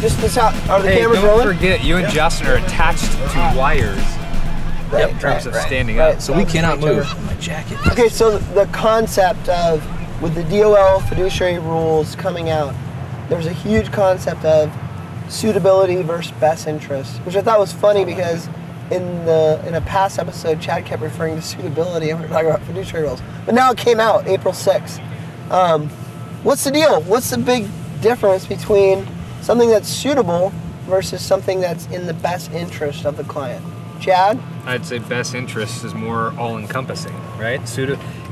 Just this out. Are the Hey, cameras don't rolling? forget, you and Justin are attached to wires. Right, In terms of standing right. up. So we cannot move. My jacket. Okay, so the concept of, with the DOL fiduciary rules coming out, there's a huge concept of suitability versus best interest, which I thought was funny because in a past episode, Chad kept referring to suitability and we were talking about fiduciary rules. But now it came out, April 6th. What's the deal? What's the big difference between something that's suitable versus something that's in the best interest of the client? Chad? I'd say best interest is more all-encompassing, right?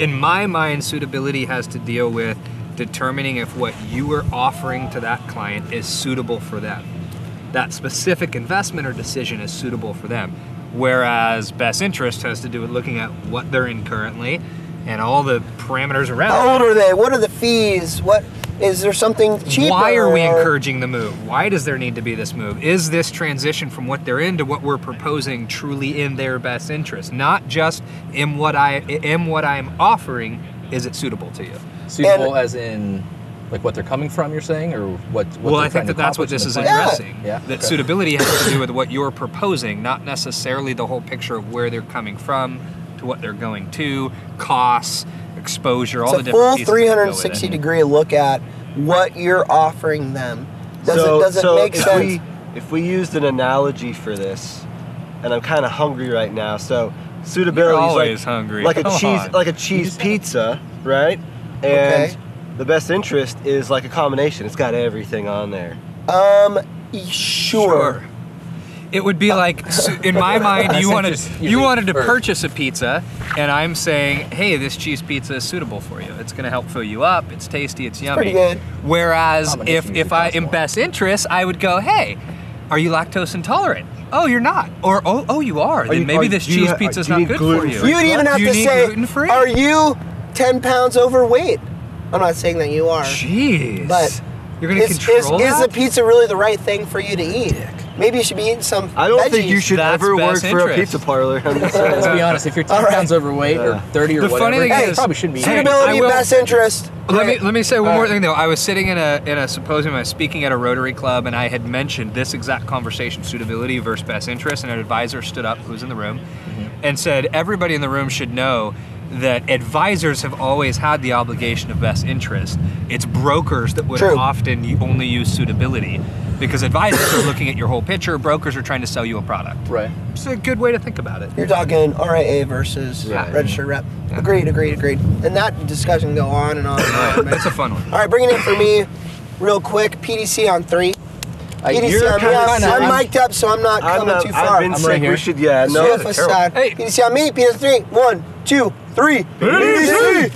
In my mind, suitability has to deal with determining if what you are offering to that client is suitable for them. That specific investment or decision is suitable for them. Whereas best interest has to do with looking at what they're in currently and all the parameters around How old are they? What are the fees? What is there something cheaper? Why are we encouraging the move? Why does there need to be this move? Is this transition from what they're in to what we're proposing truly in their best interest? Not just in what I'm offering, is it suitable to you? Suitable as in like what they're coming from, you're saying, or what Well, I think that's what this is addressing. Yeah. That suitability has to do with what you're proposing, not necessarily the whole picture of where they're coming from to what they're going to, costs, exposure, all the different pieces. It's a full 360 degree look at what you're offering them. Does it make sense? If we used an analogy for this, and I'm kind of hungry right now, so suitability You're is always hungry. like a cheese pizza, right? And the best interest is like a combination. It's got everything on there. Sure. It would be like, in my mind, you wanted to purchase a pizza, and I'm saying, hey, this cheese pizza is suitable for you. It's going to help fill you up. It's tasty. It's yummy. Pretty good. Whereas if I in best interest, I would go, hey, are you lactose intolerant? Oh, you're not. Or oh, you are. Then maybe this cheese pizza is not good for you. You'd even have to say, gluten-free? are you 10 pounds overweight? I'm not saying that you are. Jeez. But you're going to control that? Is the pizza really the right thing for you to eat? Maybe you should be eating some I don't think veggies. you should ever work for a pizza parlor. Let's be honest, if you're 10 pounds overweight or 30 or The funny whatever, thing you is, probably shouldn't be eating. Suitability, best interest. Let me say one more thing though. I was sitting in a symposium, I was speaking at a Rotary Club, and I had mentioned this exact conversation, suitability versus best interest, and an advisor stood up, who was in the room, and said everybody in the room should know that advisors have always had the obligation of best interest. It's brokers that would often only use suitability, because advisors are looking at your whole picture, brokers are trying to sell you a product. Right. It's a good way to think about it. You're talking RIA versus registered rep. Yeah. Agreed. And that discussion can go on and on and on. It's a fun one. All right, bring it in for me real quick. PDC on 3. PDC on me. I'm mic'd up, so I'm not coming too far. I've been sick. right here. We should, no. Hey. PDC on me. PDC 3. 1, 2, 3. PDC.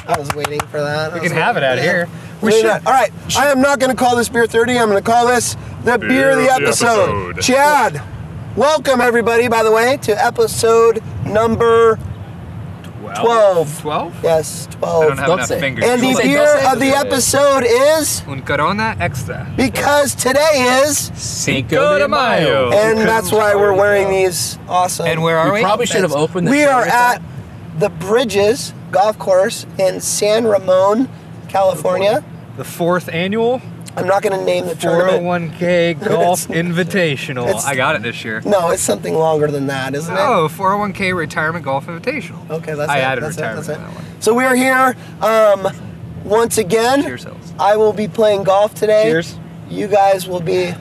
I was waiting for that. We can have it out of here. We should. All right, I am not going to call this Beer 30. I'm going to call this the Beer of the Episode. Chad, welcome everybody, by the way, to episode number 12. 12? Yes, 12. I don't have enough fingers. And the beer of the episode is Un Corona Extra. because today is Cinco de Mayo. and that's why we're wearing these awesome. And where are we? We probably should have opened the We show are with at that. the Bridges Golf Course in San Ramon, California. The 4th annual I'm not going to name the tournament. 401k Golf Invitational. I got it this year. No, it's something longer than that, isn't it? Oh, 401k Retirement Golf Invitational. Okay, that's I it. added That's retirement it. to that one. So we're here once again. Cheers, Hills. I will be playing golf today. Cheers. You guys will be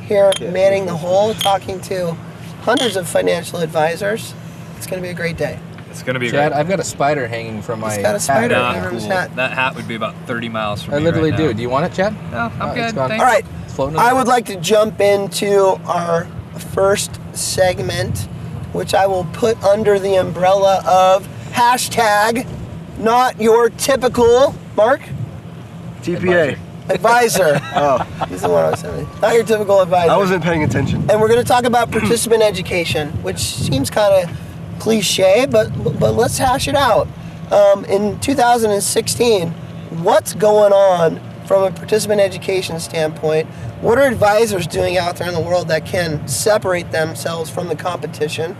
here manning the hole, talking to hundreds of financial advisors. It's going to be a great day. It's going to be Chad, great. I've got a spider hanging from my He's got a spider hat. hanging from his hat. That hat would be about 30 miles from I me literally right do. now. Do you want it, Chad? No, I'm good. it's gone. Thanks. All right. It's floating I over. would like to jump into our first segment, which I will put under the umbrella of hashtag not your typical, Mark? TPA. Advisor. He's the one I was saying. Not your typical advisor. I wasn't paying attention. And we're going to talk about participant education, which seems kind of cliche, but let's hash it out. In 2016, what's going on from a participant education standpoint? What are advisors doing out there in the world that can separate themselves from the competition?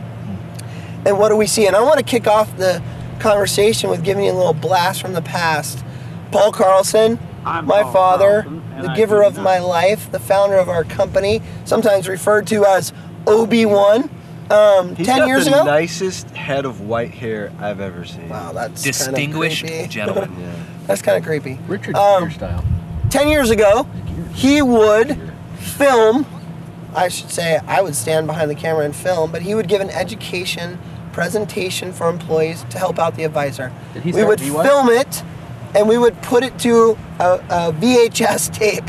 And what do we see? And I want to kick off the conversation with giving you a little blast from the past. Paul Carlson, my father, the giver of my life, the founder of our company, sometimes referred to as Obi-Wan. 10 years ago. The nicest head of white hair I've ever seen. Wow, that's distinguished kind of creepy. gentleman. Yeah. That's kind of creepy. Richard Gere style. 10 years ago, he would film, I should say, I would stand behind the camera and film, but he would give an education presentation for employees to help out the advisor. We would film it, and we would put it to a VHS tape.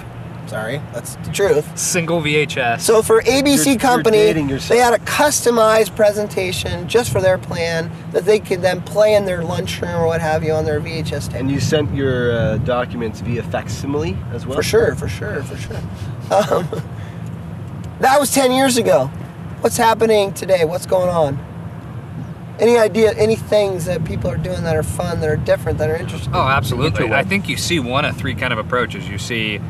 Sorry, that's the truth. Single VHS. So for ABC Company, you're they had a customized presentation just for their plan that they could then play in their lunchroom or what have you on their VHS tape. And you sent your documents via facsimile as well? For sure. That was 10 years ago. What's happening today? What's going on? Any idea, any things that people are doing that are fun, that are different, that are interesting? Oh, absolutely. I think you see one of three kind of approaches. You see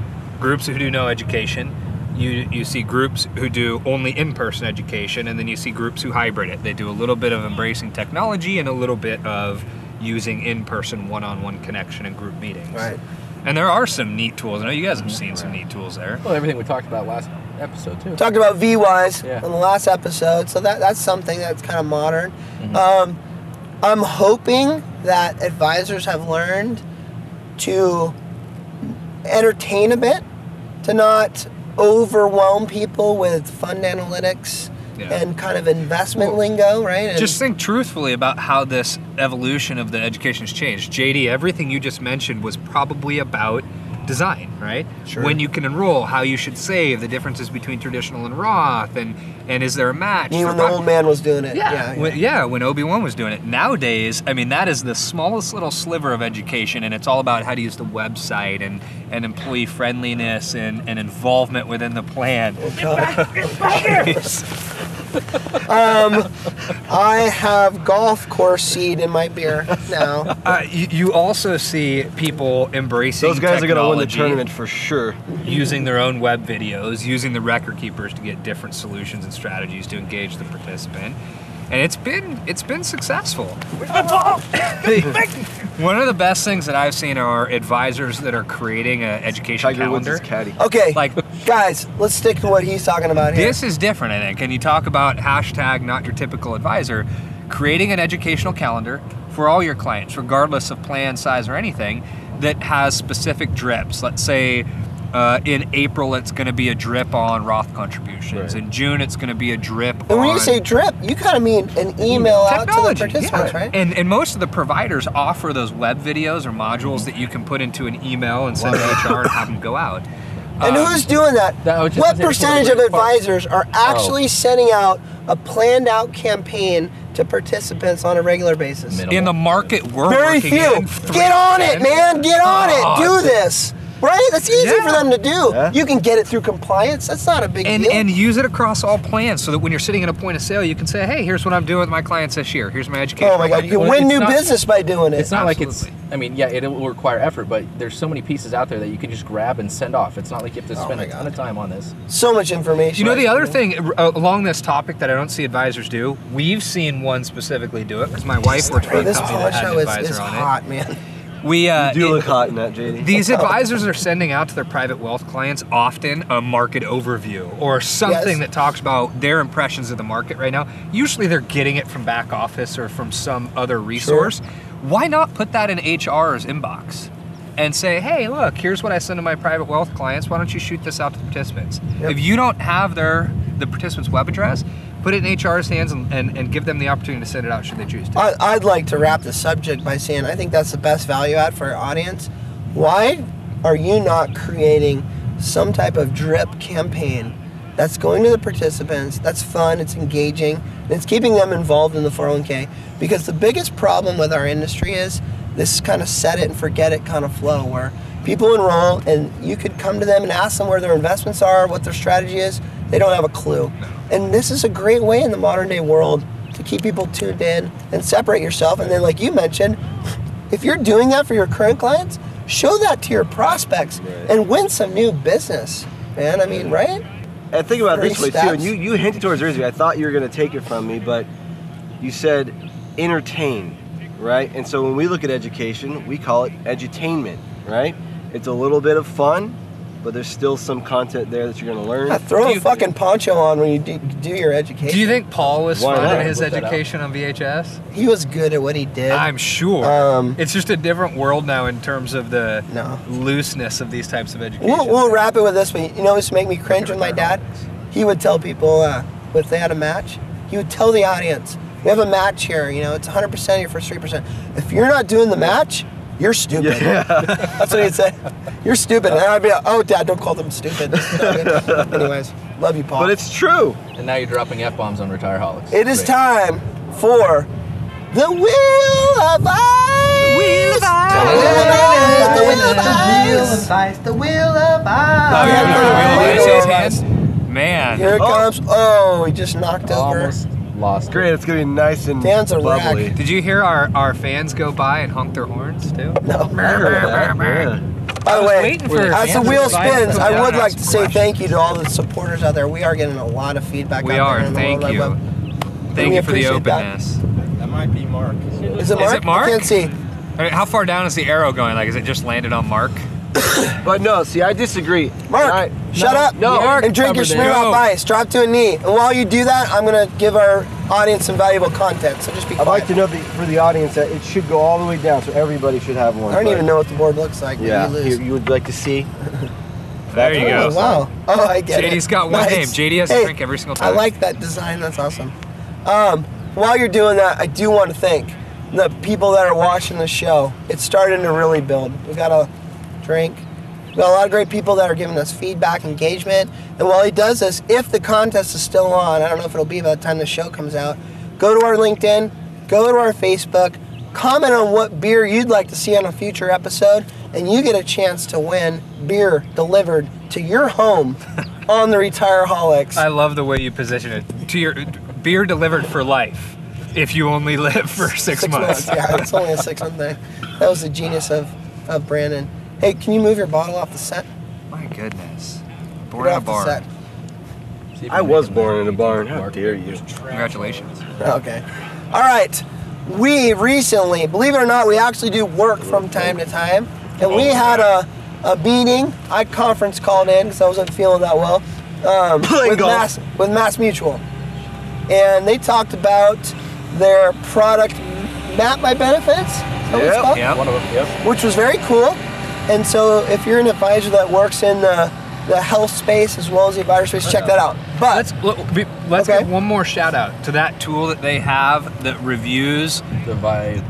groups who do no education, you see groups who do only in-person education, and then you see groups who hybrid it. They do a little bit of embracing technology and a little bit of using in-person one-on-one connection and group meetings. Right. And there are some neat tools. I know you guys have seen some neat tools there. Well, everything we talked about last episode too. Talked about VWise Yeah. on the last episode, so that's something that's kind of modern. Mm-hmm. I'm hoping that advisors have learned to entertain a bit, to not overwhelm people with fund analytics and kind of investment lingo, right? And just think truthfully about how this evolution of the education has changed. JD, everything you just mentioned was probably about design, right? Sure. When you can enroll, how you should save, the differences between traditional and Roth, and is there a match? Even the old man was doing it. When Obi-Wan was doing it. Nowadays, I mean, that is the smallest little sliver of education, and it's all about how to use the website and employee friendliness and involvement within the plan. I have golf course seed in my beer now. You also see people embracing those guys technology, are going to win the tournament for sure. using their own web videos, using the record keepers to get different solutions and strategies to engage the participant. And it's been successful. One of the best things that I've seen are advisors that are creating an education Tiger Woods' calendar. caddy. Okay, Like, guys, let's stick to what he's talking about here. this is different, I think. And you talk about hashtag not your typical advisor, creating an educational calendar for all your clients, regardless of plan, size, or anything, that has specific drips. Let's say in April it's going to be a drip on Roth contributions. Right. In June it's going to be a drip And on... when you say drip, you kind of mean an email out to the technology, participants, yeah. right? And most of the providers offer those web videos or modules that you can put into an email and send to HR and have them go out. And who's doing that? What percentage of advisors are actually sending out a planned out campaign to participants on a regular basis? In the market we're Very working few. in, Get on it, man. Get on it. Do it's- this. Right? That's easy Yeah. for them to do. Yeah. You can get it through compliance. That's not a big deal. And use it across all plans so that when you're sitting at a point of sale, you can say, hey, here's what I'm doing with my clients this year. Here's my education. Oh my God, you can Well, win it's new not- business by doing it. It's not like it's, Absolutely. I mean, yeah, it will require effort, but there's so many pieces out there that you can just grab and send off. It's not like you have to spend my a ton of time on this. So much information. You know, the other thing along this topic that I don't see advisors do, we've seen one specifically do it because my wife works for a This company that had an poncho advisor is on hot, man. it. We You do look hot in that, JD. These advisors are sending out to their private wealth clients often a market overview or something Yes. that talks about their impressions of the market right now. Usually they're getting it from back office or from some other resource. Why not put that in HR's inbox and say, hey, look, here's what I send to my private wealth clients. Why don't you shoot this out to the participants? Yep. If you don't have the participant's web address, put it in HR's hands and give them the opportunity to send it out should they choose to. I'd like to wrap the subject by saying I think that's the best value add for our audience. Why are you not creating some type of drip campaign that's going to the participants, that's fun, it's engaging, and it's keeping them involved in the 401k? Because the biggest problem with our industry is this kind of set it and forget it kind of flow where people enroll and you could come to them and ask them where their investments are, what their strategy is. They don't have a clue. And this is a great way in the modern day world to keep people tuned in and separate yourself. And then like you mentioned, if you're doing that for your current clients, show that to your prospects and win some new business, man. I mean, right? And think about it this way Three too, and steps. you hinted towards earlier, I thought you were going to take it from me, but you said entertain, right? And so when we look at education, we call it edutainment, right? It's a little bit of fun, but there's still some content there that you're going to learn. Yeah, throw a fucking poncho on when you do your education. Do you think Paul was Why fun not? in his Look that education on VHS? He was good at what he did. I'm sure. It's just a different world now in terms of the looseness of these types of education. We'll wrap it with this one. You know, this make me cringe with my dad. He would tell people if they had a match, he would tell the audience, "We have a match here. You know, it's 100% your first 3%. If you're not doing the match, you're stupid." Yeah. That's what he'd say. You're stupid. And I'd be like, "Oh, Dad, don't call them stupid." Anyways, love you, Paul. But it's true. And now you're dropping F-bombs on Retireaholics. It is time for the Wheel of Ice. Wheel of Ice. The Wheel of Ice. The Wheel of Ice. Oh, yeah, Yeah. Wheel of Ice. Man. Here it comes. Oh, he just knocked over. Almost lost. Great, it's going to be nice and Dan's a bubbly. wreck. Did you hear our fans go by and honk their horns too? No. Yeah. By the way, waiting for as the fans wheel to buy spins, some I would donuts. like to say thank you to all the supporters out there. We are getting a lot of feedback We out are. there. in the Thank World you. Wide Web. Thank We you for the appreciate that. openness. That might be Mark. Is it Mark? it Mark? I can't see. I mean, how far down is the arrow going? Like, is it just landed on Mark? But no, see, I disagree. Mark, shut up and drink your covered it. Smirnoff No. Ice. Drop to a knee. And while you do that, I'm going to give our audience some valuable content. So just be I'd quiet. like to know for the audience that it should go all the way down, so everybody should have one. I don't but- even know what the board looks like. Yeah, When you lose. you would like to see. There you Oh, go. wow. Oh, I get it. JD's got one Nice. name. JD has to Hey, drink every single I time. like that design. That's awesome. While you're doing that, I do want to thank the people that are watching the show. It's starting to really build. We've got a drink. We've got a lot of great people that are giving us feedback, engagement. And while he does this, if the contest is still on, I don't know if it'll be by the time the show comes out, go to our LinkedIn, go to our Facebook, comment on what beer you'd like to see on a future episode, and you get a chance to win beer delivered to your home on the Retireaholics. I love the way you position it. To your beer delivered for life. If you only live for 6 months. Yeah, it's only a 6-month thing. That was the genius of Brandon. Hey, can you move your bottle off the set? My goodness. Get Born in a off the barn. set. See if I you was make it born there. in a barn. How dare you? Congratulations. Okay. All right. We recently, believe it or not, we actually do work from time to time. And we had a meeting. I conference called in because I wasn't feeling that well. With MassMutual. And they talked about their product, MapMyBenfits, is that what it's Yep. called? Yep. One of them, yep. Which was very cool. And so if you're an advisor that works in the health space as well as the advisor space, check that out. But Let's Okay. give one more shout out to that tool that they have that reviews. Divide.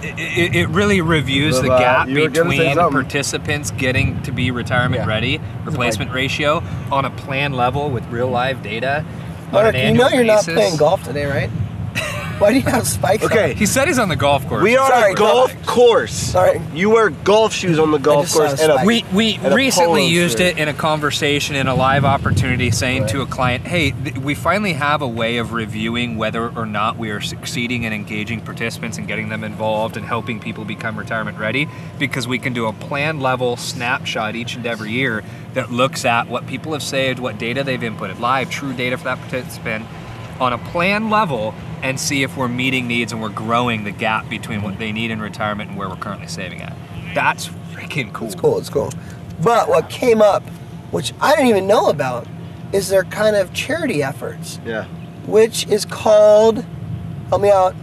It really reviews the Divide. gap You were gonna say between something. participants getting to be retirement Yeah. ready, replacement ratio, on a plan level with real live data. On Mark, an you annual know you're not basis. playing golf today, right? Why do you have spikes on? Okay. He said he's on the golf course. We are Sorry, a golf course. Sorry. You wear golf shoes on the golf just saw course a and a spike. We and a recently polo used shirt. it in a conversation in a live opportunity, saying Right. to a client, "Hey, we finally have a way of reviewing whether or not we are succeeding in engaging participants and getting them involved and helping people become retirement ready, because we can do a plan level snapshot each and every year that looks at what people have saved, what data they've inputted, live, true data for that participant, on a plan level, and see if we're meeting needs and we're growing the gap between what they need in retirement and where we're currently saving at." That's freaking cool. It's cool. But what came up, which I didn't even know about, is their kind of charity efforts, Yeah. which is called, help me out,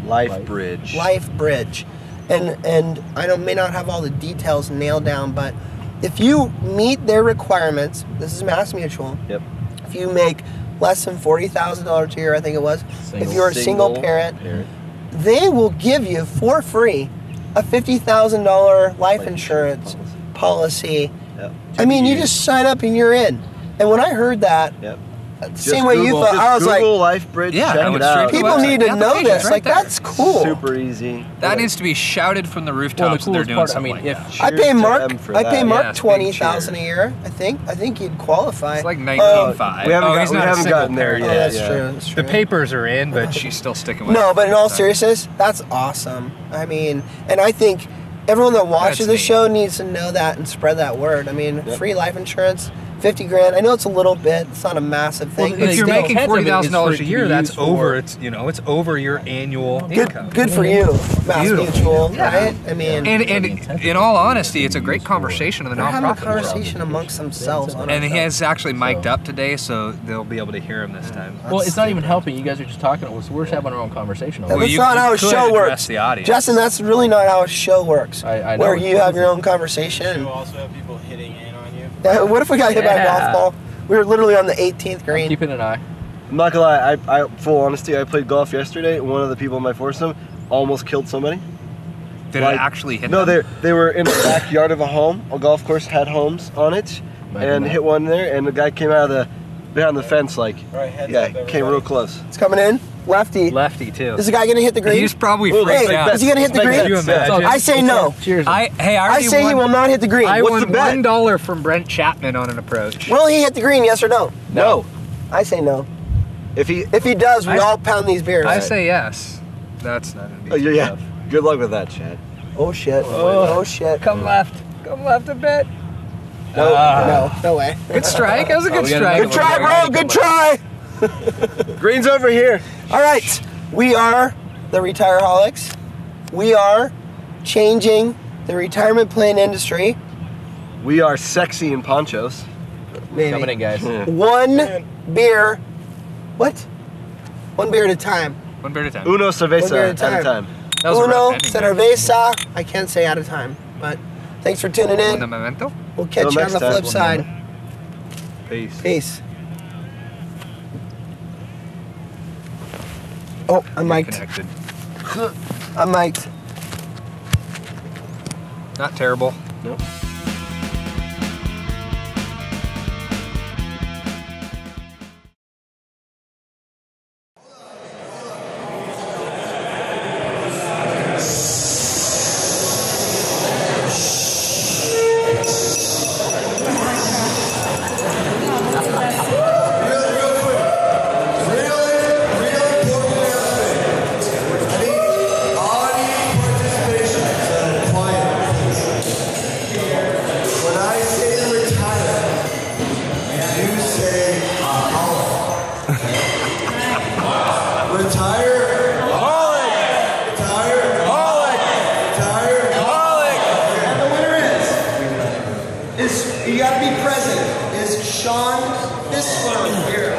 LifeBridge. LifeBridge. And I may not have all the details nailed down, but if you meet their requirements, this is MassMutual. Yep. If you make less than $40,000 a year, I think it was, if you're a single parent, they will give you for free a $50,000 life insurance policy. Yep. I mean, you just sign up and you're in. And when I heard that, Yep. same way you thought, I was like, Google LifeBridge. Yeah, check I it would out. straight to people website. need to The know application's this. right Like, there. that's cool. Super easy. That needs to be shouted from the Well, rooftops the that they're coolest doing part, I something mean, like if that. I Cheers pay to Mark. them for I pay that. Mark Yeah, it's big $20,000 a cheers. year. I think he'd qualify. It's like Oh, 19.5. we haven't oh, got- he's we not a haven't single gotten there parent. Oh, yet. that's Yeah. true. That's true. The papers are in, but she's still sticking with it. No, but in all seriousness, that's awesome. I mean, and I think everyone that watches That's the neat. show needs to know that and spread that word. I mean, free life insurance. 50 grand. I know it's a little bit. It's not a massive thing. Well, but If you're still, making Tenth of it is $40,000 for a year, to that's use over. for- It's over your annual income. good for you, MassMutual, right? I mean, And in all honesty, it's a great conversation of the they're having a nonprofit world. conversation amongst themselves. On And it. he has actually mic'd up today, so they'll be able to hear him this time. Well, it's not even helping. You guys are just talking. We're just having our own conversation. That's you- not you how a could show address works. the audience. Justin, that's really not how a show works. I know where it's you have your own You conversation. also have people hitting in on you. What if we got hit by a Yeah. golf ball? We were literally on the 18th green. Keeping an eye. I'm not gonna lie, I full honesty, I played golf yesterday, and one of the people in my foursome almost killed somebody. Did Like- it actually hit No, them? they were in the backyard of a home. A golf course had homes on it, and hit one there, and the guy came out of behind the fence, like, All right, heads yeah, up, came real everybody. close. It's coming in. Lefty. Lefty too. Is the guy gonna hit the green? He's probably Ooh, freaked Hey, out. is he gonna hit the Let's make green? Could you bets. imagine? I say no. Cheers. I I already say he will not hit the green. I What's won the bet? $1 from Brent Chapman on an approach. Will he hit the green? Yes or no? No. I say no. If he, If he does, we I- all pound these beers. I say yes. That's not gonna be yeah, tough. good luck with that, Chad. Oh shit. Oh. Oh shit. Come left a bit. No, Ah. no way. Good strike. That was a good we got strike. Good try, bro. Good try. Green's over here. All right, we are the Retireholics. We are changing the retirement plan industry. We are sexy in ponchos. Maybe. Coming in, guys. One beer. What? One beer at a time. One beer at a time. Uno One cerveza beer at a time. That was a Uno, rough ending there. cerveza. I can't say at a time, but thanks for tuning Un in. momento. We'll catch Till you on next the time. flip side. Peace. Peace. Oh, I'm mic'd. Connected. I'm mic'd. Not terrible. Nope. You gotta be present. Is Sean this one here?